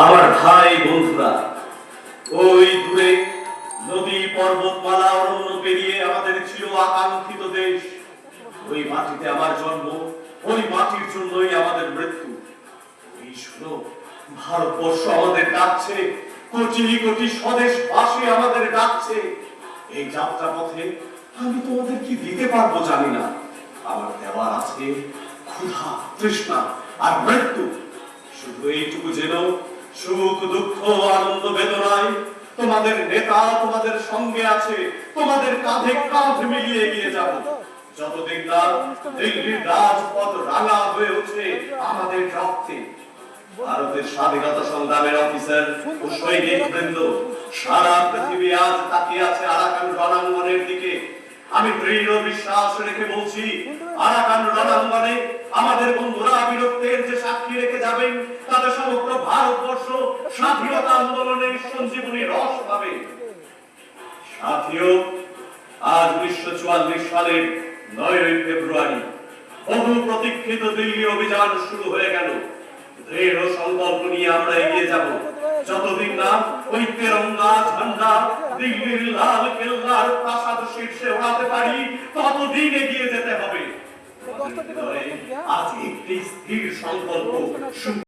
আমার ভাই বন্ধুরা, ওই দূরে নদী পর্বতমালা অরণ্য পেরিয়ে আমাদের ছিল আকাঙ্ক্ষিত দেশ। ওই মাটিতে আমার জন্ম, ওই মাটির জন্যই আমাদের মৃত্যু। এই শোনো, ভারতবর্ষ আমাদের ডাকছে, কোটি কোটি স্বদেশবাসী আমাদের ডাকছে। এই যাত্রা পথে আমি তোমাদের কি দিতে পারবো জানি না। আমার দেওয়ার আছে ক্ষুধা, তৃষ্ণা আর মৃত্যু। শুধু এইটুকু যেন, সুখ দুঃখ আনন্দ বেদনায় তোমাদের নেতা তোমাদের সঙ্গে আছে, তোমাদের কাঁধে কাঁধ মিলিয়ে এগিয়ে যাব। যতদিন না দিল্লির রাজপথ রাঙা হয়ে ওঠে আমাদের রক্তে। ভারতের স্বাধীনতা সংগ্রামের অফিসার ও সৈনিক বৃন্দ সারা পৃথিবী আজ তাকিয়ে আছে আরাকান রণাঙ্গনের দিকে। আমি দৃঢ় বিশ্বাস রেখে বলছি, আরাকান রণাঙ্গনে আমাদের বন্ধুরা বীরত্বের যে সাক্ষী রেখে যাবেন, তাতে সমগ্র ভারতবর্ষ স্বাধীনতা আন্দোলনের সঞ্জীবনী রস পাবে। সাথীও, আজ 1944 সালের 9 ফেব্রুয়ারি বহু প্রতীক্ষিত দিল্লি অভিযান শুরু হয়ে গেল। দৃঢ় সংকল্প নিয়ে আমরা এগিয়ে যাব। যতদিন না ওই তেরঙ্গা ঝান্ডা দিল্লির লাল কেল্লার প্রাসাদ শীর্ষে ওড়াতে পারি, ততদিন এগিয়ে যেতে হবে। আজ একটি স্থির সংকল্প